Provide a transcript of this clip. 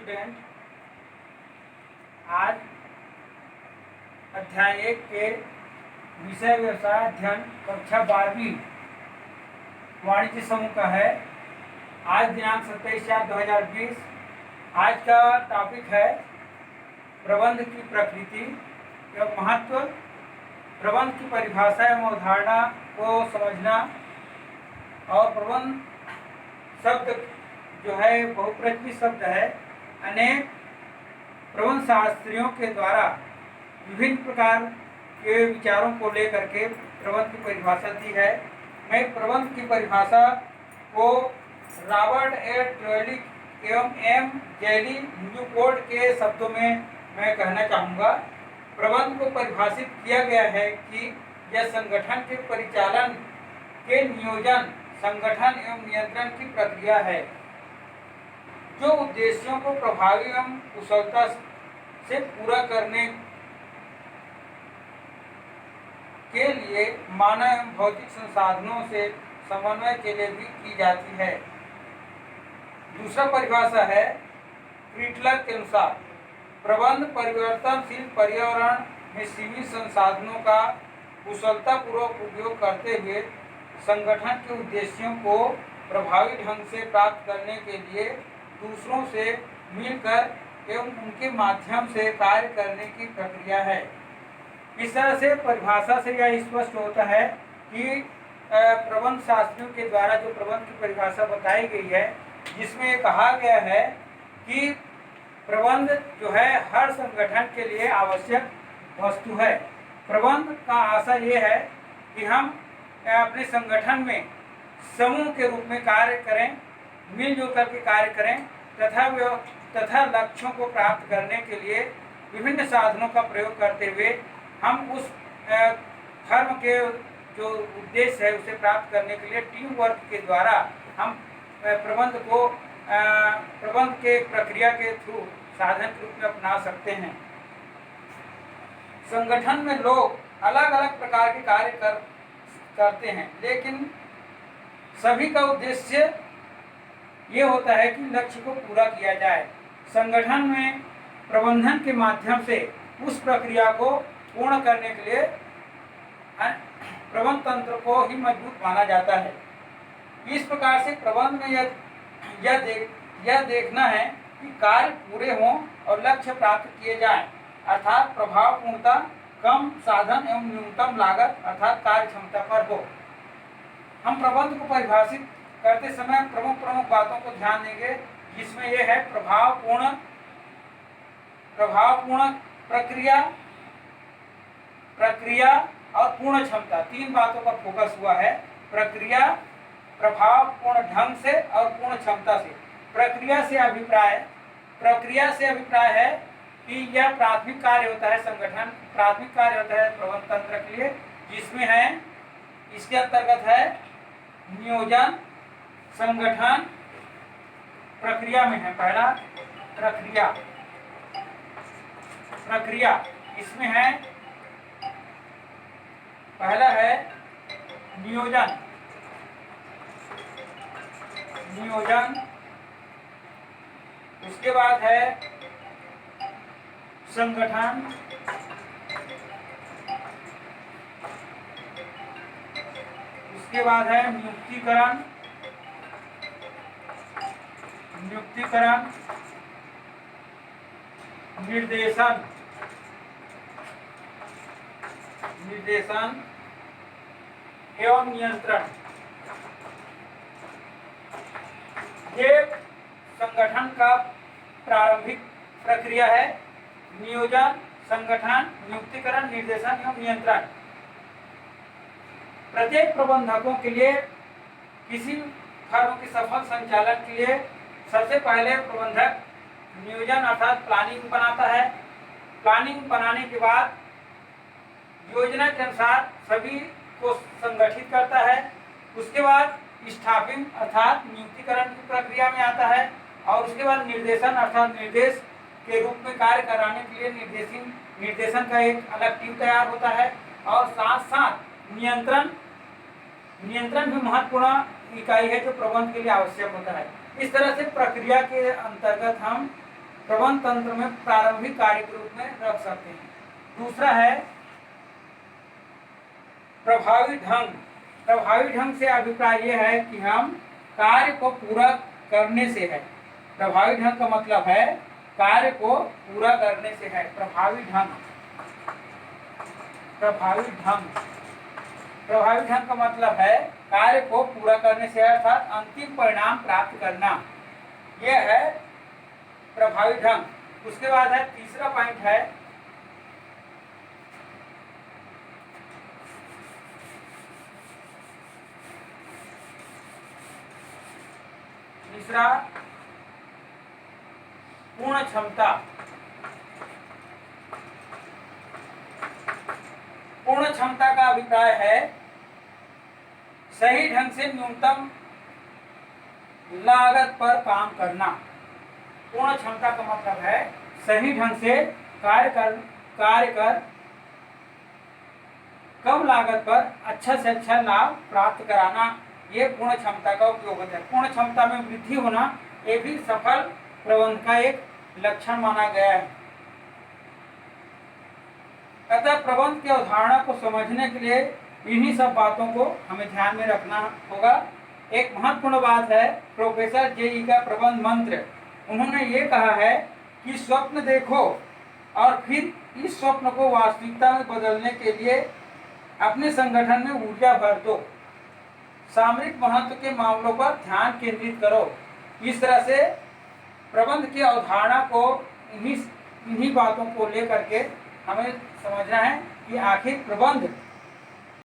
Student, आज अध्याय 1 के विषय व्यवसाय अध्ययन कक्षा 12वीं वाणिज्य समूह का है। आज दिनांक 27/4/2020। आज का टॉपिक है प्रबंध की प्रकृति एवं महत्व, प्रबंध की परिभाषा एवं अवधारणा को समझना। और प्रबंध शब्द जो है बहुप्रचलित शब्द है। अनेक प्रबंध शास्त्रियों के द्वारा विभिन्न प्रकार के विचारों को लेकर के प्रबंध की परिभाषा दी है। मैं प्रबंध की परिभाषा को रॉबर्ट ए ट्वेलिक एवं एम जेली न्यूपोर्ट के शब्दों में मैं कहना चाहूँगा। प्रबंध को परिभाषित किया गया है कि यह संगठन के परिचालन के नियोजन, संगठन एवं नियंत्रण की प्रक्रिया है जो उद्देश्यों को प्रभावी एवं कुशलता से पूरा करने के लिए मानव एवं भौतिक संसाधनों से समन्वय के लिए भी की जाती है। दूसरा परिभाषा है क्रिटलर के अनुसार, प्रबंध परिवर्तनशील पर्यावरण में सीमित संसाधनों का कुशलतापूर्वक उपयोग करते हुए संगठन के उद्देश्यों को प्रभावी ढंग से प्राप्त करने के लिए दूसरों से मिलकर एवं उनके माध्यम से कार्य करने की प्रक्रिया है। इस तरह से परिभाषा से यह स्पष्ट होता है कि प्रबंध शास्त्रियों के द्वारा जो प्रबंध की परिभाषा बताई गई है, जिसमें कहा गया है कि प्रबंध जो है हर संगठन के लिए आवश्यक वस्तु है। प्रबंध का आशय ये है कि हम अपने संगठन में समूह के रूप में कार्य करें, मिलजुल करके कार्य करें तथा लक्ष्यों को प्राप्त करने के लिए विभिन्न साधनों का प्रयोग करते हुए हम उस फर्म के जो उद्देश्य है उसे प्राप्त करने के लिए टीम वर्क के द्वारा हम प्रबंध के प्रक्रिया के थ्रू साधन के रूप में अपना सकते हैं। संगठन में लोग अलग अलग प्रकार के कार्य करते हैं, लेकिन सभी का उद्देश्य ये होता है कि लक्ष्य को पूरा किया जाए। संगठन में प्रबंधन के माध्यम से उस प्रक्रिया को पूर्ण करने के लिए प्रबंध तंत्र को ही मजबूत माना जाता है। इस प्रकार से प्रबंध में यह देखना है कि कार्य पूरे हों और लक्ष्य प्राप्त किए जाएं, अर्थात प्रभावपूर्णता, कम साधन एवं न्यूनतम लागत अर्थात कार्य क्षमता पर हो। हम प्रबंध को परिभाषित करते समय प्रमुख बातों को ध्यान देंगे, जिसमें यह है प्रभावपूर्ण प्रक्रिया और पूर्ण क्षमता। तीन बातों पर फोकस हुआ है। प्रक्रिया, प्रभावपूर्ण ढंग से और पूर्ण क्षमता से। प्रक्रिया से अभिप्राय है कि यह प्राथमिक कार्य होता है प्राथमिक कार्य होता है प्रबंध तंत्र के लिए, जिसमें है इसके अंतर्गत है नियोजन, संगठन। प्रक्रिया में है पहला प्रक्रिया इसमें है पहला है नियोजन, उसके बाद है संगठन, उसके बाद है नियुक्तिकरण, निर्देशन एवं नियंत्रण। ये संगठन का प्रारंभिक प्रक्रिया है। नियोजन, संगठन, नियुक्तिकरण, निर्देशन एवं नियंत्रण। प्रत्येक प्रबंधकों के लिए किसी फर्म के सफल संचालन के लिए सबसे पहले प्रबंधक नियोजन अर्थात प्लानिंग बनाता है। प्लानिंग बनाने के बाद योजना के अनुसार सभी को संगठित करता है। उसके बाद स्टाफिंग अर्थात नियुक्तिकरण की प्रक्रिया में आता है और उसके बाद निर्देशन अर्थात निर्देश के रूप में कार्य कराने के लिए निर्देशन का एक अलग टीम तैयार होता है। और साथ साथ नियंत्रण भी महत्वपूर्ण इकाई है जो प्रबंध के लिए आवश्यक होता है। इस तरह से प्रक्रिया के अंतर्गत हम प्रबंध तंत्र में प्रारंभिक कार्य के रूप में रख सकते हैं। दूसरा है प्रभावी ढंग। प्रभावी ढंग से अभिप्राय यह है कि हम कार्य को पूरा करने से है। प्रभावी ढंग का मतलब है कार्य को पूरा करने से है। प्रभावी ढंग, प्रभावी ढंग, प्रभावी ढंग का मतलब है कार्य को पूरा करने से अर्थात अंतिम परिणाम प्राप्त करना, यह है प्रभावी ढंग। उसके बाद है तीसरा पॉइंट है तीसरा पूर्ण क्षमता। पूर्ण क्षमता का अभिप्राय है सही ढंग से न्यूनतम लागत पर काम करना। पूर्ण क्षमता का मतलब है सही ढंग से कार्य कर कम लागत पर अच्छा से अच्छा लाभ प्राप्त कराना, ये पूर्ण क्षमता का उपयोग होता है। पूर्ण क्षमता में वृद्धि होना ये भी सफल प्रबंधन का एक लक्षण माना गया है। अतः प्रबंध की अवधारणा को समझने के लिए इन्हीं सब बातों को हमें ध्यान में रखना होगा। एक महत्वपूर्ण बात है प्रोफेसर जेई का प्रबंध मंत्र, उन्होंने ये कहा है कि स्वप्न देखो और फिर इस स्वप्न को वास्तविकता में बदलने के लिए अपने संगठन में ऊर्जा भर दो। सामरिक महत्व के मामलों पर ध्यान केंद्रित करो। इस तरह से प्रबंध की अवधारणा को इन्हीं बातों को लेकर के हमें समझना है कि आखिर प्रबंध